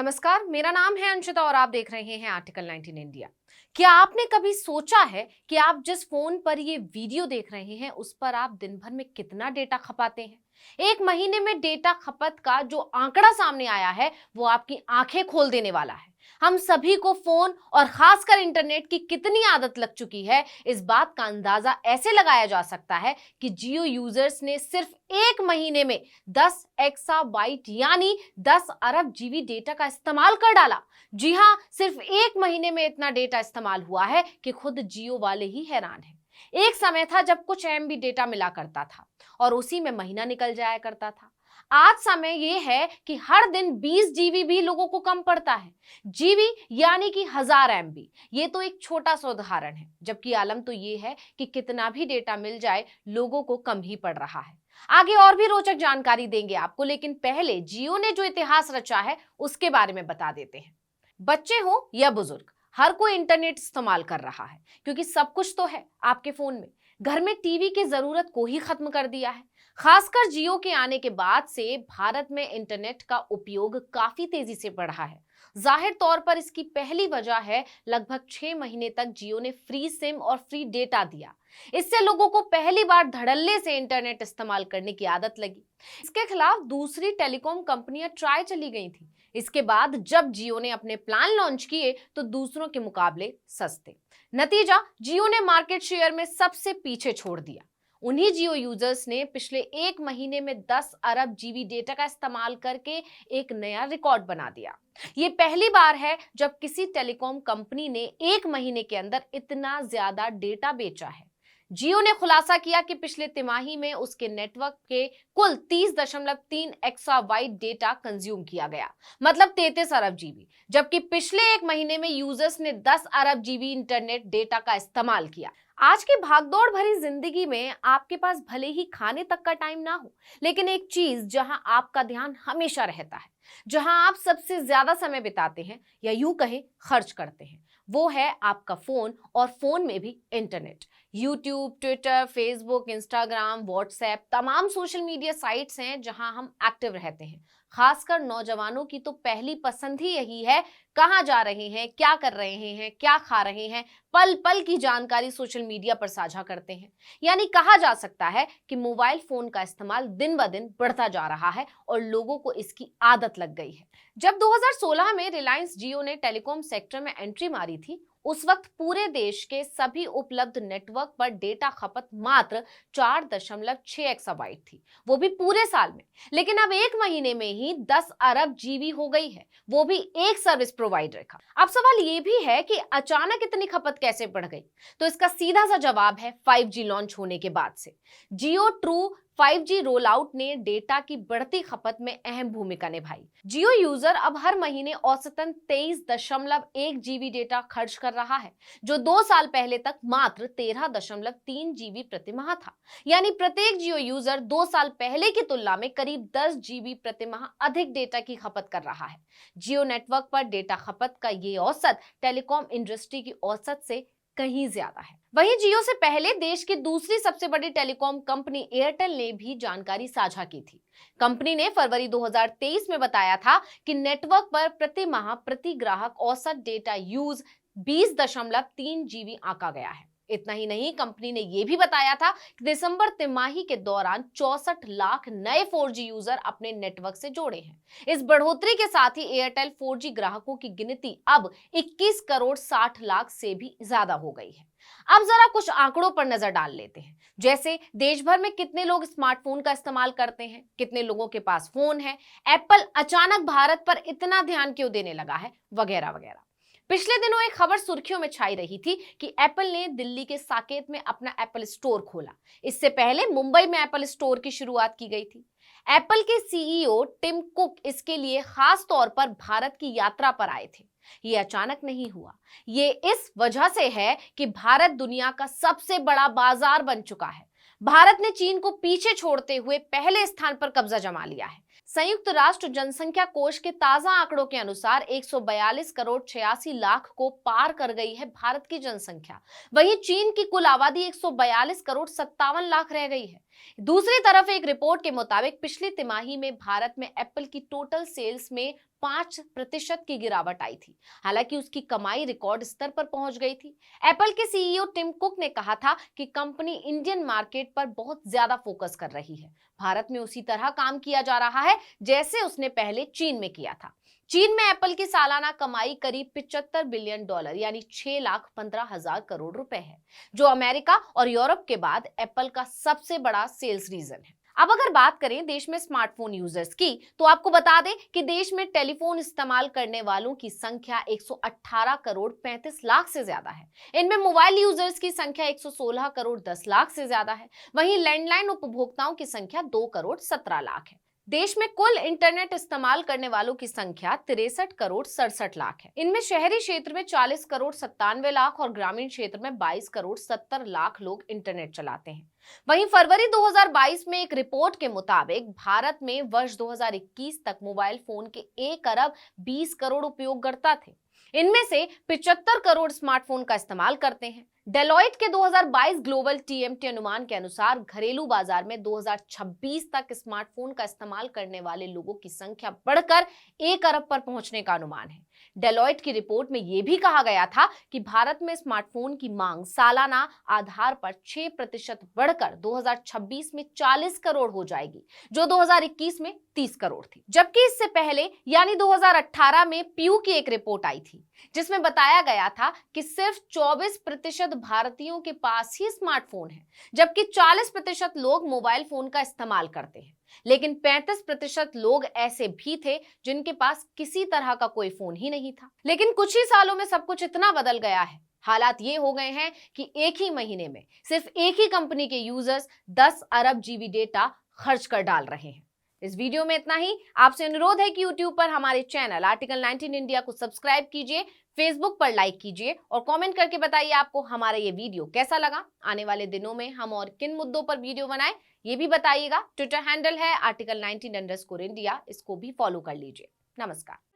नमस्कार, मेरा नाम है अंशिता और आप देख रहे हैं आर्टिकल 19 इंडिया। क्या आपने कभी सोचा है कि आप जिस फोन पर ये वीडियो देख रहे हैं उस पर आप दिन भर में कितना डेटा खपाते हैं? एक महीने में डेटा खपत का जो आंकड़ा सामने आया है वो आपकी आंखें खोल देने वाला है। हम सभी को फोन और खासकर इंटरनेट की कितनी आदत लग चुकी है, इस बात का अंदाजा ऐसे लगाया जा सकता है कि जियो यूजर्स ने सिर्फ एक महीने में 10 एक्साबाइट यानी 10 अरब जीबी डेटा का इस्तेमाल कर डाला। जी हां, सिर्फ एक महीने में इतना डेटा इस्तेमाल हुआ है कि खुद जियो वाले ही हैरान हैं। एक समय था जब कुछ एमबी डेटा मिला करता था और उसी में महीना निकल जाया करता था। आज समय ये है कि हर दिन 20 जीबी भी लोगों को कम पड़ता है। जीबी यानी कि 1000 एमबी। ये तो एक छोटा सा उदाहरण है, जबकि आलम तो ये है कि कितना भी डेटा मिल जाए लोगों को कम ही पड़ रहा है। आगे और भी रोचक जानकारी देंगे आपको, लेकिन पहले जियो ने जो इतिहास रचा है उसके बारे में बता देते हैं। बच्चे हो या बुजुर्ग, हर कोई इंटरनेट इस्तेमाल कर रहा है क्योंकि सब कुछ तो है आपके फोन में। घर में टीवी की जरूरत को ही खत्म कर दिया है। खासकर जियो के आने के बाद से भारत में इंटरनेट का उपयोग काफी तेजी से बढ़ा है। जाहिर तौर पर इसकी पहली वजह है लगभग 6 महीने तक जियो ने फ्री सिम और फ्री डेटा दिया। इससे लोगों को पहली बार धड़ल्ले से इंटरनेट इस्तेमाल करने की आदत लगी। इसके खिलाफ दूसरी टेलीकॉम कंपनियां ट्राई चली गई थी। इसके बाद जब जियो ने अपने प्लान लॉन्च किए तो दूसरों के मुकाबले सस्ते। नतीजा, जियो ने मार्केट शेयर में सबसे पीछे छोड़ दिया। उन्हीं जियो यूजर्स ने पिछले एक महीने में 10 अरब जीबी डेटा का इस्तेमाल करके एक नया रिकॉर्ड बना दिया। ये पहली बार है जब किसी टेलीकॉम कंपनी ने एक महीने के अंदर इतना ज्यादा डेटा बेचा है। जियो ने खुलासा किया कि पिछले तिमाही में उसके नेटवर्क के कुल 30.3 एक्साबाइट डेटा कंज्यूम किया गया, मतलब 33 अरब जीबी, जबकि पिछले एक महीने में यूजर्स ने 10 अरब जीबी इंटरनेट डेटा का इस्तेमाल किया। आज की भागदौड़ भरी जिंदगी में आपके पास भले ही खाने तक का टाइम ना हो, लेकिन एक चीज जहां आपका ध्यान हमेशा रहता है, जहां आप सबसे ज्यादा समय बिताते हैं या यूं कहें खर्च करते हैं, वो है आपका फोन और फोन में भी internet. YouTube, Twitter, Facebook, Instagram, WhatsApp, तमाम सोशल मीडिया साइट्स हैं जहां हम एक्टिव रहते हैं। खासकर नौजवानों की तो पहली पसंद ही यही है, कहां जा रहे हैं, क्या कर रहे हैं, क्या खा रहे हैं, पल पल की जानकारी सोशल मीडिया पर साझा करते हैं। यानी कहा जा सकता है कि मोबाइल फोन का इस्तेमाल दिन ब दिन बढ़ता जा रहा है और लोगों को इसकी आदत लग गई है। जब 2016 में रिलायंस जियो ने टेलीकॉम सेक्टर में एंट्री मारी थी, उस वक्त पूरे देश के सभी उपलब्ध नेटवर्क पर डेटा खपत मात्र 4.6 एक्साबाइट थी, वो भी पूरे साल में। लेकिन अब एक महीने में ही 10 अरब जीबी हो गई है, वो भी एक सर्विस प्रोवाइडर का। अब सवाल ये भी है कि अचानक इतनी खपत कैसे बढ़ गई? तो इसका सीधा सा जवाब है 5G लॉन्च होने के बाद से। जियो ट्रू 5G रोल आउट ने डेटा की बढ़ती खपत में अहम भूमिका निभाई। जियो यूजर अब हर महीने औसतन 23.1 जीबी डेटा खर्च कर रहा है, जो 2 साल पहले तक मात्र 13.3 जीबी प्रति माह था। यानी प्रत्येक जियो यूजर 2 साल पहले की तुलना में करीब 10 जीबी प्रति माह अधिक डेटा की खपत कर रहा है। जियो नेटवर्क पर डेटा खपत का ये औसत टेलीकॉम इंडस्ट्री की औसत से कहीं ज्यादा है। वहीं जियो से पहले देश की दूसरी सबसे बड़ी टेलीकॉम कंपनी एयरटेल ने भी जानकारी साझा की थी। कंपनी ने फरवरी 2023 में बताया था कि नेटवर्क पर प्रति माह प्रति ग्राहक औसत डेटा यूज 20.3 जीबी आंका गया है। इतना ही नहीं, कंपनी ने यह भी बताया था कि दिसंबर तिमाही के दौरान 64 लाख नए 4G यूजर अपने नेटवर्क से जोड़े हैं। इस बढ़ोतरी के साथ ही एयरटेल 4G ग्राहकों की गिनती अब 21 करोड़ 60 लाख से भी ज्यादा हो गई है। अब जरा कुछ आंकड़ों पर नजर डाल लेते हैं, जैसे देश भर में कितने लोग स्मार्टफोन का इस्तेमाल करते हैं, कितने लोगों के पास फोन है, एप्पल अचानक भारत पर इतना ध्यान क्यों देने लगा है, वगैरह वगैरह। पिछले दिनों एक खबर सुर्खियों में छाई रही थी कि एप्पल ने दिल्ली के साकेत में अपना एप्पल स्टोर खोला। इससे पहले मुंबई में एप्पल स्टोर की शुरुआत की गई थी। एप्पल के सीईओ टिम कुक इसके लिए खास तौर पर भारत की यात्रा पर आए थे। ये अचानक नहीं हुआ, ये इस वजह से है कि भारत दुनिया का सबसे बड़ा बाजार बन चुका है। भारत ने चीन को पीछे छोड़ते हुए पहले स्थान पर कब्जा जमा लिया है। संयुक्त राष्ट्र जनसंख्या कोष के ताजा आंकड़ों के अनुसार 142 करोड़ 86 लाख को पार कर गई है भारत की जनसंख्या। वहीं चीन की कुल आबादी 142 करोड़ 57 लाख रह गई है। दूसरी तरफ एक रिपोर्ट के मुताबिक पिछली तिमाही में भारत में एप्पल की टोटल सेल्स में 5% की गिरावट आई थी। हालांकि उसकी कमाई रिकॉर्ड स्तर पर पहुंच गई थी। एप्पल के सीईओ टिम कुक ने कहा था कि कंपनी इंडियन मार्केट पर बहुत ज्यादा फोकस कर रही है। भारत में उसी तरह काम किया जा रहा है जैसे उसने पहले चीन में किया था। चीन में एप्पल की सालाना कमाई करीब $75 बिलियन यानी 6,15,000 करोड़ रुपए है, जो अमेरिका और यूरोप के बाद एप्पल का सबसे बड़ा सेल्स रीजन है। अब अगर बात करें देश में स्मार्टफोन यूजर्स की, तो आपको बता दें कि देश में टेलीफोन इस्तेमाल करने वालों की संख्या 118 करोड़ 35 लाख से ज्यादा है। इनमें मोबाइल यूजर्स की संख्या 116 करोड़ 10 लाख से ज्यादा है। वहीं लैंडलाइन उपभोक्ताओं की संख्या 2 करोड़ 17 लाख है। देश में कुल इंटरनेट इस्तेमाल करने वालों की संख्या 63 करोड़ 67 लाख है। इनमें शहरी क्षेत्र में 40 करोड़ 97 लाख और ग्रामीण क्षेत्र में 22 करोड़ 70 लाख लोग इंटरनेट चलाते हैं। वहीं फरवरी 2022 में एक रिपोर्ट के मुताबिक भारत में वर्ष 2021 तक मोबाइल फोन के 1 अरब 20 करोड़ उपयोगकर्ता थे। इनमें से 75 करोड़ स्मार्टफोन का इस्तेमाल करते हैं। डेलॉइट के 2022 ग्लोबल टीएमटी अनुमान के अनुसार घरेलू बाजार में 2026 तक स्मार्टफोन का इस्तेमाल करने वाले लोगों की संख्या बढ़कर 1 अरब पर पहुंचने का अनुमान है। डेलॉइट की रिपोर्ट में यह भी कहा गया था कि भारत में स्मार्टफोन की मांग सालाना आधार पर 6% बढ़कर 2026 में 40 करोड़ हो जाएगी, जो 2021 में 30 करोड़ थी। जबकि इससे पहले यानी 2018 में पीयू की एक रिपोर्ट आई थी जिसमें बताया गया था कि सिर्फ 24% भारतीयों के पास ही स्मार्टफोन है, जबकि 40% लोग मोबाइल फोन का इस्तेमाल करते हैं। लेकिन 35% लोग ऐसे भी थे जिनके पास किसी तरह का कोई फोन ही नहीं था। लेकिन कुछ ही सालों में सब कुछ इतना बदल गया है। हालात ये हो गए हैं कि एक ही महीने में सिर्फ एक ही कंपनी के यूजर्स 10 अरब जीबी डेटा खर्च कर डाल रहे हैं। इस वीडियो में इतना ही। आपसे अनुरोध है कि YouTube पर हमारे चैनल आर्टिकल 19 इंडिया को सब्सक्राइब कीजिए, फेसबुक पर लाइक कीजिए और कमेंट करके बताइए आपको हमारा ये वीडियो कैसा लगा। आने वाले दिनों में हम और किन मुद्दों पर वीडियो बनाएं ये भी बताइएगा। ट्विटर हैंडल है article19_India, इसको भी फॉलो कर लीजिए। नमस्कार।